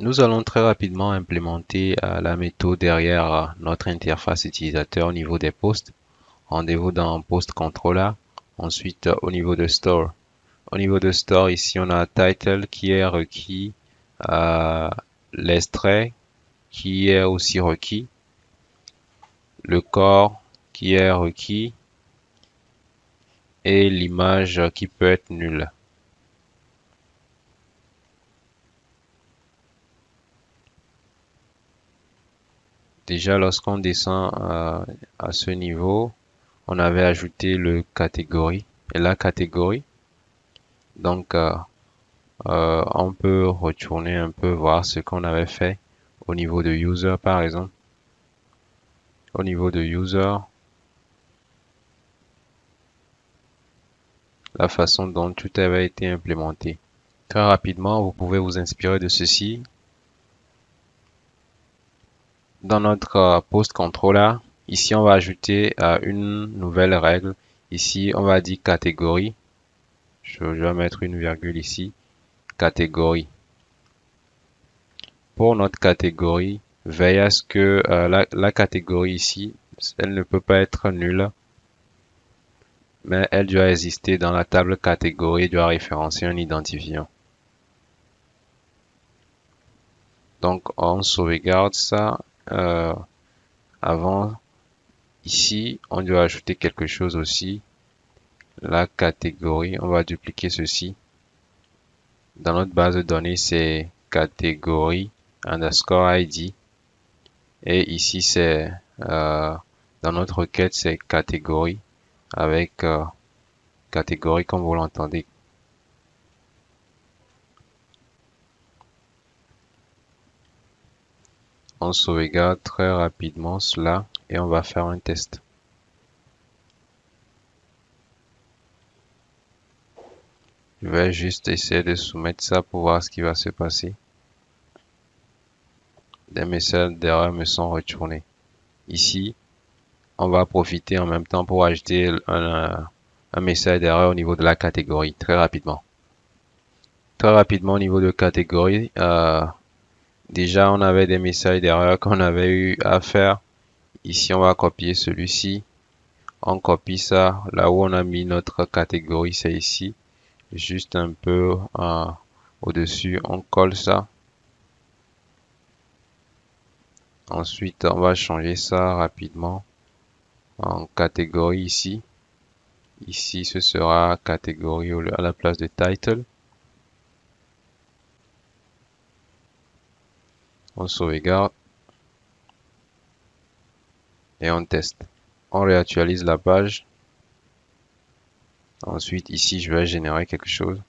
Nous allons très rapidement implémenter la méthode derrière notre interface utilisateur au niveau des postes. Rendez-vous dans Post Controller. Ensuite, au niveau de Store. Au niveau de Store, ici, on a Title qui est requis, l'extrait qui est aussi requis, le corps qui est requis et l'image qui peut être nulle. Déjà, lorsqu'on descend à ce niveau, on avait ajouté le catégorie et la catégorie. Donc, on peut retourner un peu voir ce qu'on avait fait au niveau de user, par exemple. Au niveau de user, la façon dont tout avait été implémenté. Très rapidement, vous pouvez vous inspirer de ceci. Dans notre post controller, ici, on va ajouter une nouvelle règle. Ici, on va dire catégorie. Je vais mettre une virgule ici. Catégorie. Pour notre catégorie, veille à ce que la catégorie ici, elle ne peut pas être nulle, mais elle doit exister dans la table catégorie et doit référencer un identifiant. Donc, on sauvegarde ça. Avant, ici, on doit ajouter quelque chose aussi. La catégorie, on va dupliquer ceci. Dans notre base de données, c'est catégorie underscore ID. Et ici, c'est dans notre requête, c'est catégorie avec catégorie comme vous l'entendez. On sauvegarde très rapidement cela et on va faire un test. Je vais juste essayer de soumettre ça pour voir ce qui va se passer. Des messages d'erreur me sont retournés. Ici, on va profiter en même temps pour ajouter un message d'erreur au niveau de la catégorie très rapidement. Très rapidement au niveau de catégorie, déjà on avait des messages d'erreur qu'on avait eu à faire. Ici, on va copier celui-ci. On copie ça là où on a mis notre catégorie, c'est ici. Juste un peu au-dessus, on colle ça. Ensuite, on va changer ça rapidement en catégorie ici. Ici, ce sera catégorie à la place de title. On sauvegarde et on teste. On réactualise la page. Ensuite, ici, je vais générer quelque chose.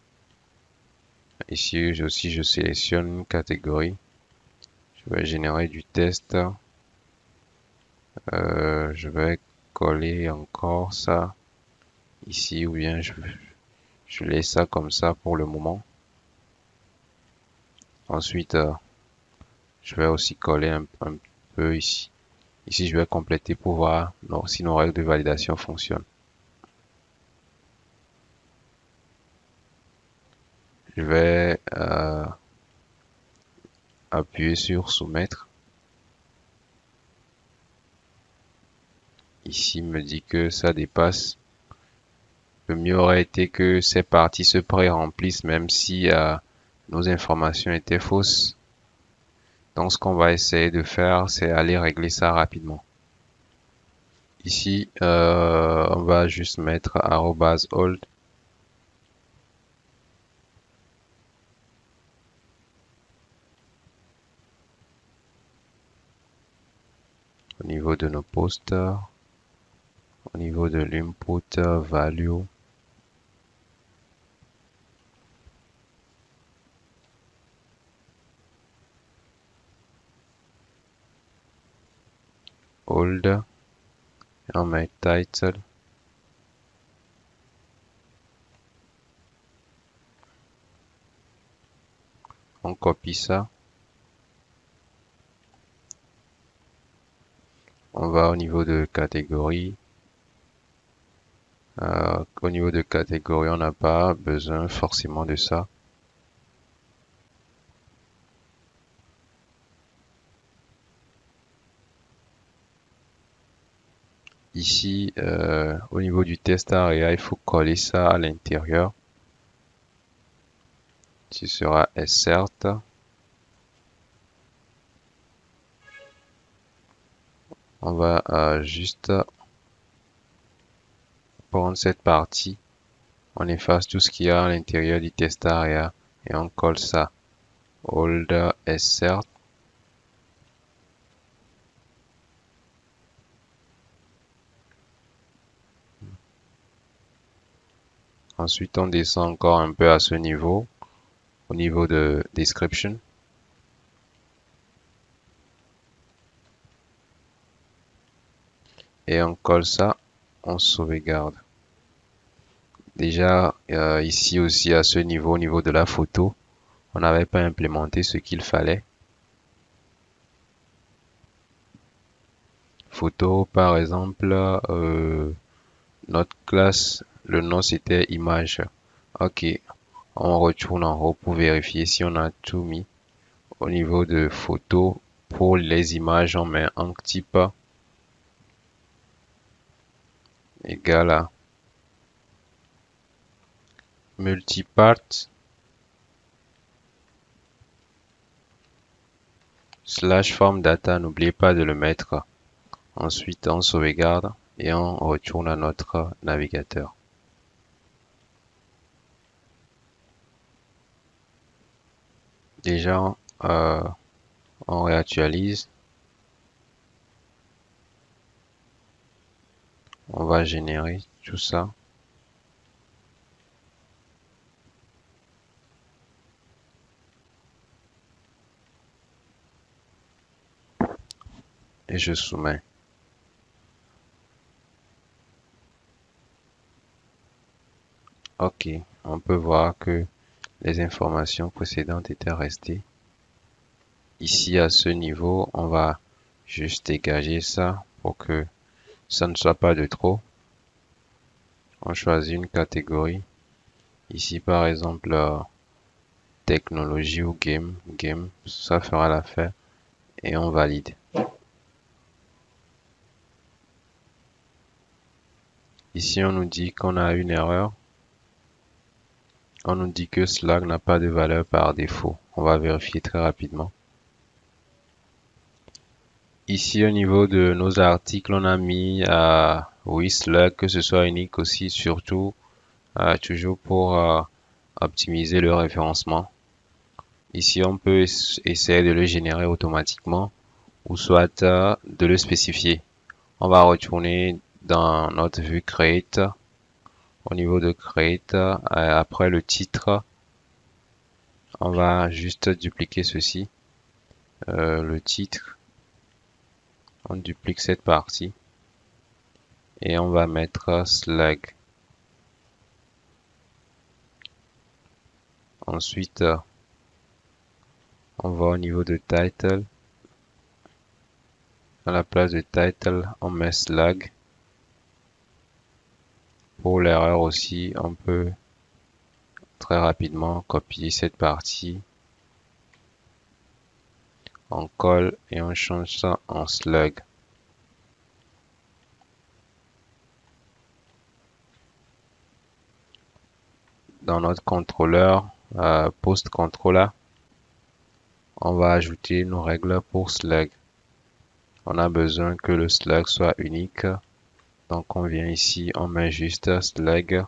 Ici aussi, je sélectionne une catégorie. Je vais générer du test. Je vais coller encore ça ici ou bien je laisse ça comme ça pour le moment. Ensuite, je vais aussi coller un peu ici. Ici, je vais compléter pour voir si nos règles de validation fonctionnent. Je vais appuyer sur soumettre. Ici, il me dit que ça dépasse. Le mieux aurait été que ces parties se pré-remplissent même si nos informations étaient fausses. Donc, ce qu'on va essayer de faire, c'est aller régler ça rapidement. Ici, on va juste mettre @hold. Au niveau de nos postes, au niveau de l'input value, hold, et on met title. On copie ça. On va au niveau de catégorie. Au niveau de catégorie, on n'a pas besoin forcément de ça. Ici, au niveau du test area, il faut coller ça à l'intérieur. Ce sera insert. On va juste prendre cette partie. On efface tout ce qu'il y a à l'intérieur du test area et on colle ça. Hold insert. Ensuite, on descend encore un peu à ce niveau, au niveau de description. Et on colle ça, on sauvegarde. Déjà, ici aussi à ce niveau, au niveau de la photo, on n'avait pas implémenté ce qu'il fallait. Photo, par exemple, notre classe, le nom c'était image. Ok, on retourne en haut pour vérifier si on a tout mis. Au niveau de photo, pour les images, on met un type égal à multipart slash form data. N'oubliez pas de le mettre. Ensuite, on sauvegarde et on retourne à notre navigateur. Déjà, on réactualise. On va générer tout ça. Et je soumets. Ok, on peut voir que les informations précédentes étaient restées. Ici, à ce niveau, on va juste dégager ça pour que ça ne soit pas de trop. On choisit une catégorie. Ici, par exemple, technologie ou game. Game, ça fera l'affaire. Et on valide. Ici, on nous dit qu'on a une erreur. On nous dit que Slack n'a pas de valeur par défaut. On va vérifier très rapidement. Ici, au niveau de nos articles, on a mis oui, Slack, que ce soit unique aussi, surtout, toujours pour optimiser le référencement. Ici, on peut essayer de le générer automatiquement ou soit de le spécifier. On va retourner dans notre vue Create. Au niveau de Create, après le titre, on va juste dupliquer ceci. Le titre, on duplique cette partie et on va mettre Slack. Ensuite, on va au niveau de title. À la place de title, on met Slack. Pour l'erreur aussi, on peut très rapidement copier cette partie. On colle et on change ça en slug. Dans notre contrôleur, post controller, on va ajouter nos règles pour slug. On a besoin que le slug soit unique. Donc on vient ici, on met juste slug.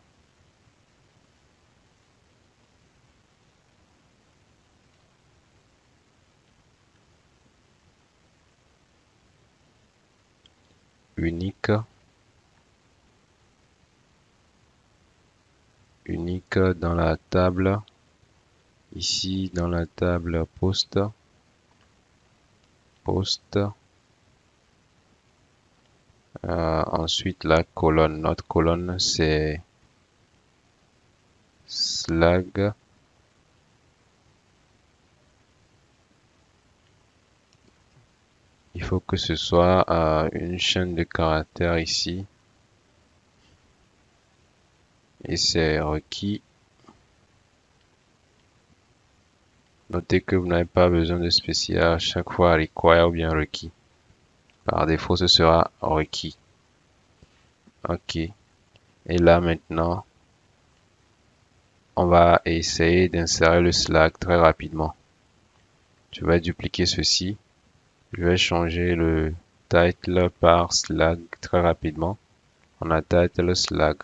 Unique. Unique dans la table. Ici dans la table post. Post. Ensuite la colonne. Notre colonne c'est slug. Il faut que ce soit une chaîne de caractères ici. Et c'est requis. Notez que vous n'avez pas besoin de spécial à chaque fois require ou bien requis. Par défaut, ce sera requis. Ok. Et là maintenant, on va essayer d'insérer le Slack très rapidement. Je vais dupliquer ceci. Je vais changer le title par Slack très rapidement. On a title Slack.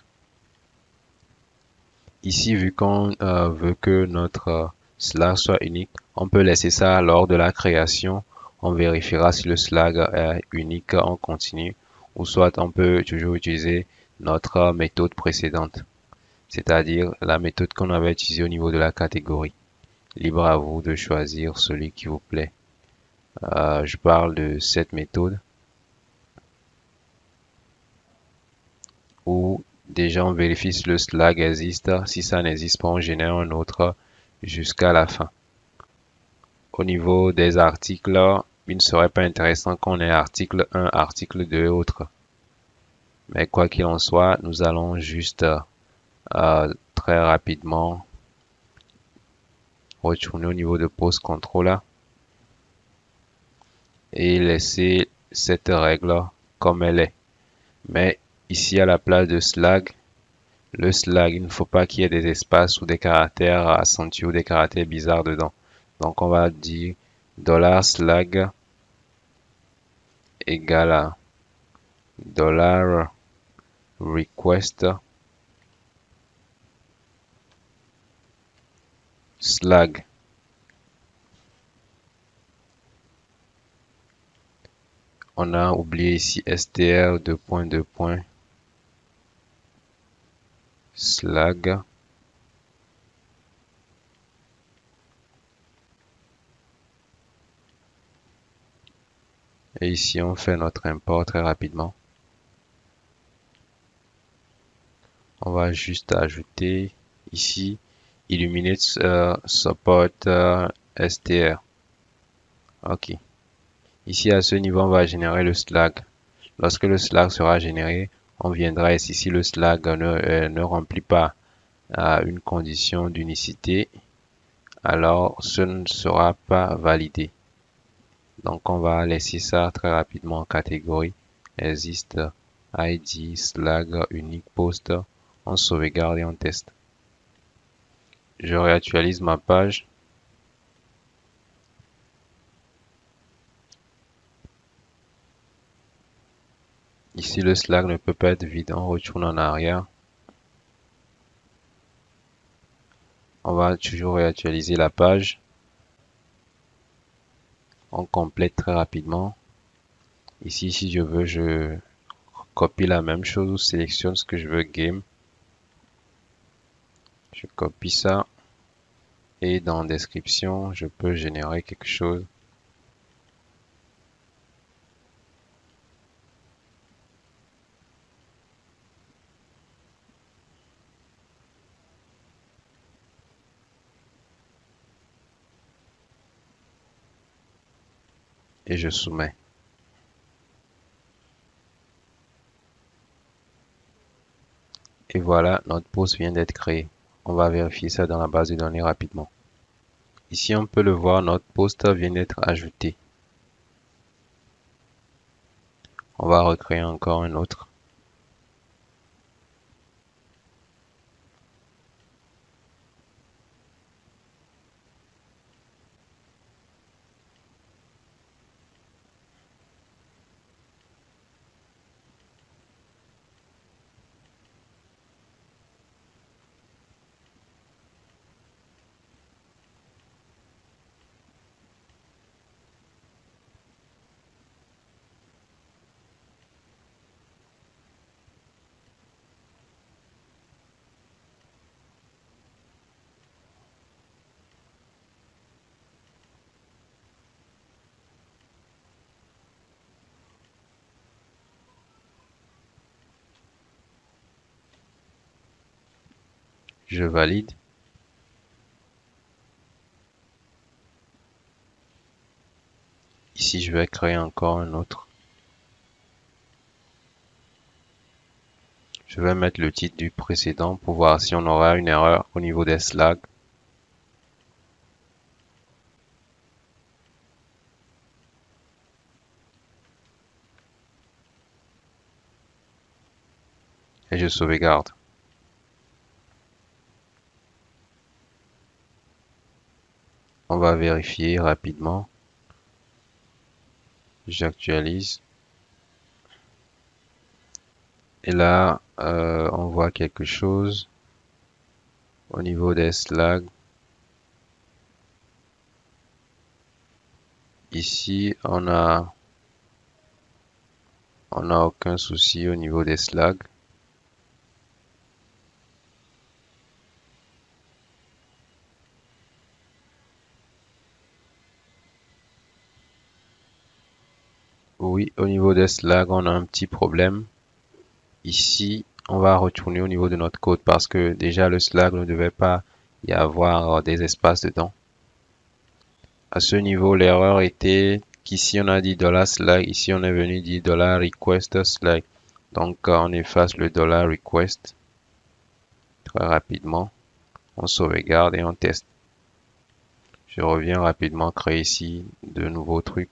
Ici, vu qu'on veut que notre Slack soit unique, on peut laisser ça lors de la création. On vérifiera si le Slack est unique en continu ou soit on peut toujours utiliser notre méthode précédente, c'est-à-dire la méthode qu'on avait utilisée au niveau de la catégorie. Libre à vous de choisir celui qui vous plaît. Je parle de cette méthode où déjà on vérifie si le Slack existe. Si ça n'existe pas, on génère un autre jusqu'à la fin. Au niveau des articles, il ne serait pas intéressant qu'on ait article 1, article 2 et autres. Mais quoi qu'il en soit, nous allons juste très rapidement retourner au niveau de Post Controller et laisser cette règle comme elle est. Mais ici, à la place de Slack, le Slack, il ne faut pas qu'il y ait des espaces ou des caractères accentués ou des caractères bizarres dedans. Donc, on va dire $Slack égale à $request Slack. On a oublié ici str Slack. Et ici, on fait notre import très rapidement. On va juste ajouter ici Illuminate support str. Ok. Ici, à ce niveau, on va générer le Slack. Lorsque le Slack sera généré, on viendra ici si le Slack ne remplit pas une condition d'unicité, alors ce ne sera pas validé. Donc on va laisser ça très rapidement en catégorie. Existe ID Slack unique post. On sauvegarde et on teste. Je réactualise ma page. Ici le Slack ne peut pas être vide. On retourne en arrière. On va toujours réactualiser la page. On complète très rapidement. Ici, si je veux, je copie la même chose ou sélectionne ce que je veux game. Je copie ça. Et dans description, je peux générer quelque chose. Et je soumets. Et voilà, notre post vient d'être créé. On va vérifier ça dans la base de données rapidement. Ici, on peut le voir, notre post vient d'être ajouté. On va recréer encore un autre. Je valide. Ici, je vais créer encore un autre. Je vais mettre le titre du précédent pour voir si on aura une erreur au niveau des Slack. et je sauvegarde. On va vérifier rapidement. J'actualise. Et là, on voit quelque chose au niveau des slags. Ici, on n'a aucun souci au niveau des slags. Oui, au niveau des slags, on a un petit problème. Ici, on va retourner au niveau de notre code parce que déjà le slag ne devait pas y avoir des espaces dedans. À ce niveau, l'erreur était qu'ici on a dit $slag, ici on est venu dire $request slag. Donc on efface le $request très rapidement. On sauvegarde et on teste. Je reviens rapidement créer ici de nouveaux trucs.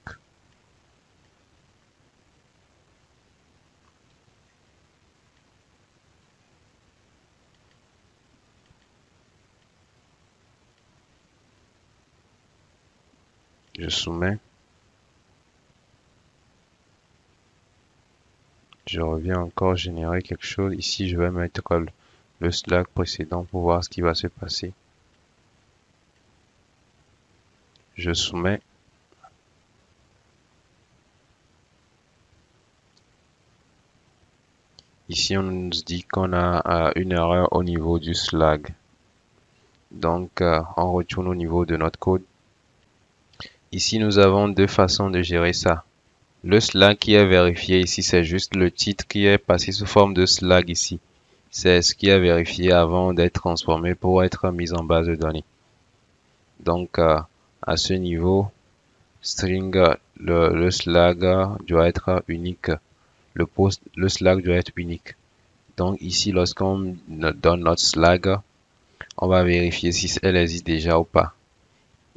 Je soumets. Je reviens encore générer quelque chose. Ici, je vais mettre le slag précédent pour voir ce qui va se passer. Je soumets. Ici, on nous dit qu'on a une erreur au niveau du slag. Donc, on retourne au niveau de notre code. Ici, nous avons deux façons de gérer ça. Le slag qui est vérifié ici, c'est juste le titre qui est passé sous forme de slag ici. C'est ce qui est vérifié avant d'être transformé pour être mis en base de données. Donc, à ce niveau, string, le slag doit être unique. Le slag doit être unique. Donc ici, lorsqu'on donne notre slag, on va vérifier si elle existe déjà ou pas.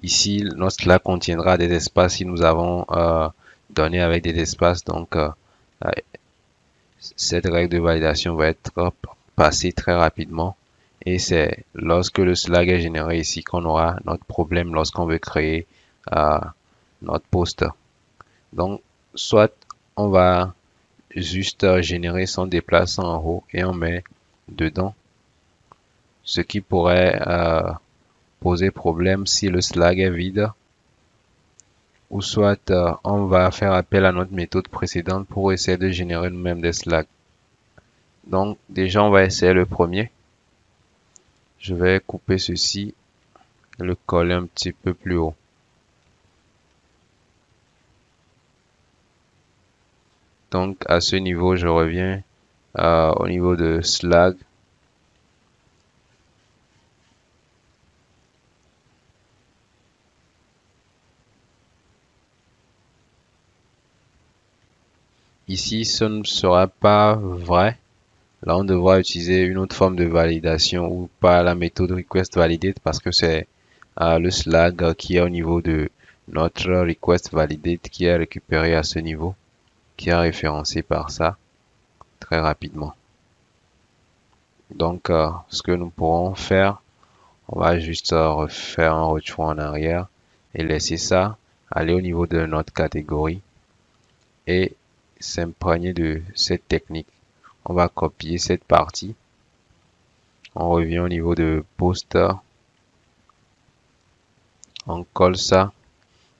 Ici, notre slag contiendra des espaces si nous avons donné avec des espaces. Donc, cette règle de validation va être passée très rapidement. Et c'est lorsque le slag est généré ici qu'on aura notre problème lorsqu'on veut créer notre poste. Donc, soit on va juste générer son déplaçant en haut et on met dedans, ce qui pourrait poser problème si le slag est vide, ou soit on va faire appel à notre méthode précédente pour essayer de générer nous-mêmes des slags. Donc déjà on va essayer le premier. Je vais couper ceci et le coller un petit peu plus haut. Donc à ce niveau je reviens au niveau de slag. Ici, ce ne sera pas vrai. Là, on devra utiliser une autre forme de validation ou pas la méthode request validate parce que c'est le slag qui est au niveau de notre request validate qui est récupéré à ce niveau, qui est référencé par ça très rapidement. Donc, ce que nous pourrons faire, on va juste refaire un retour en arrière et laisser ça aller au niveau de notre catégorie et s'imprégner de cette technique. On va copier cette partie. On revient au niveau de poster. On colle ça.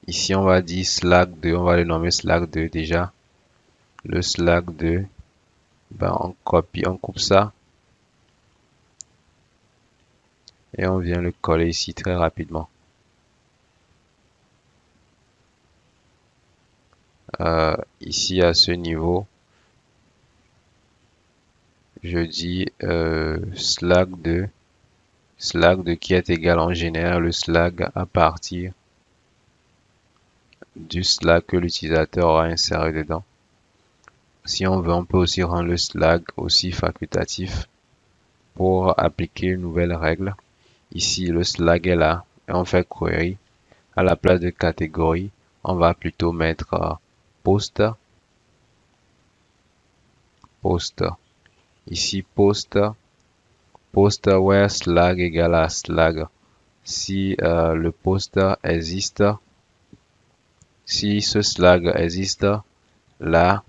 Ici, on va dire slag 2. On va le nommer slag 2 déjà. Le slag 2. Ben, on copie, on coupe ça. Et on vient le coller ici très rapidement. Ici, à ce niveau, je dis slag 2. Slag 2 qui est égal, on génère le slag à partir du slag que l'utilisateur aura inséré dedans. Si on veut, on peut aussi rendre le slag aussi facultatif pour appliquer une nouvelle règle. Ici, le slag est là et on fait query. À la place de catégorie, on va plutôt mettre post. Ici, post where slag égale à slag. Si le post existe, si ce slag existe, là,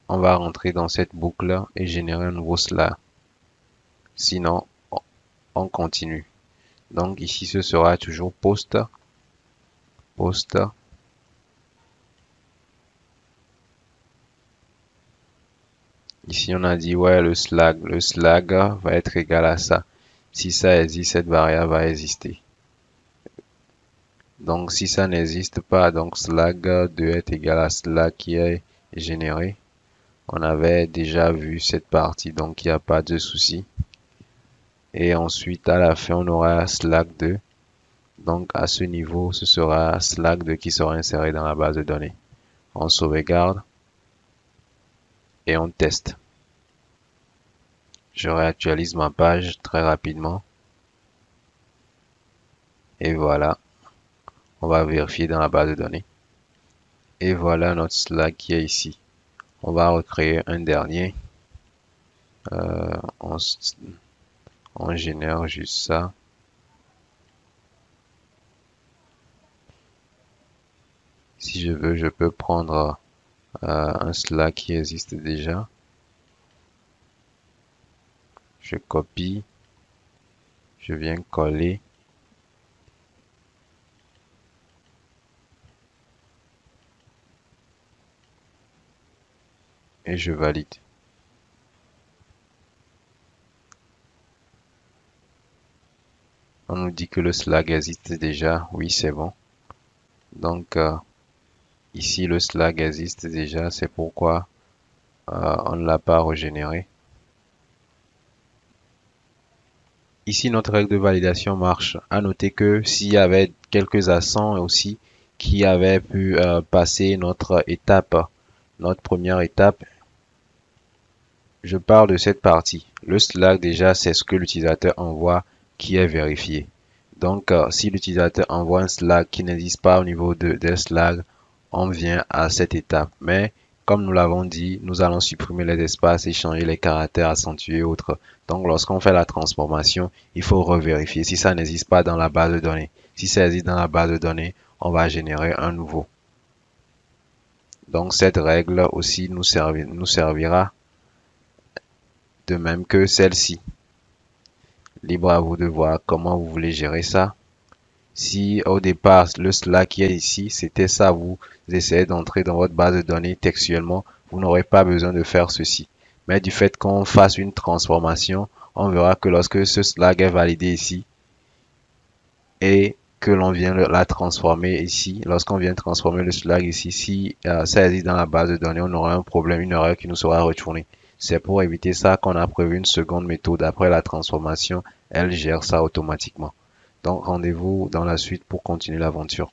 on va rentrer dans cette boucle et générer un nouveau slag. Sinon, on continue. Donc ici, ce sera toujours post. Ici, on a dit, ouais, le slag va être égal à ça. Si ça existe, cette variable va exister. Donc, si ça n'existe pas, donc slag doit être égal à slag qui est généré. On avait déjà vu cette partie, donc il n'y a pas de souci. Et ensuite, à la fin, on aura slag2. Donc, à ce niveau, ce sera slag2 qui sera inséré dans la base de données. On sauvegarde et on teste. Je réactualise ma page très rapidement. Et voilà. On va vérifier dans la base de données. Et voilà notre slag qui est ici. On va recréer un dernier. On génère juste ça. Si je veux, je peux prendre un slag qui existe déjà. Je copie. Je viens coller. Et je valide. On nous dit que le slag existe déjà. Oui, c'est bon. Donc, ici, le slag existe déjà. C'est pourquoi on ne l'a pas régénéré. Ici, notre règle de validation marche. À noter que s'il y avait quelques accents aussi qui avaient pu passer notre première étape, je parle de cette partie. Le slag, déjà, c'est ce que l'utilisateur envoie qui est vérifié. Donc, si l'utilisateur envoie un slag qui n'existe pas au niveau des slags, on vient à cette étape. Mais, comme nous l'avons dit, nous allons supprimer les espaces et changer les caractères accentués et autres. Donc, lorsqu'on fait la transformation, il faut revérifier si ça n'existe pas dans la base de données. Si ça existe dans la base de données, on va générer un nouveau. Donc, cette règle aussi nous servira de même que celle-ci. Libre à vous de voir comment vous voulez gérer ça. Si au départ, le slag qui est ici, c'était ça, vous essayez d'entrer dans votre base de données textuellement, vous n'aurez pas besoin de faire ceci. Mais du fait qu'on fasse une transformation, on verra que lorsque ce slag est validé ici et que l'on vient la transformer ici, lorsqu'on vient transformer le slag ici, si ça existe dans la base de données, on aura un problème, une erreur qui nous sera retournée. C'est pour éviter ça qu'on a prévu une seconde méthode. Après la transformation, elle gère ça automatiquement. Donc rendez-vous dans la suite pour continuer l'aventure.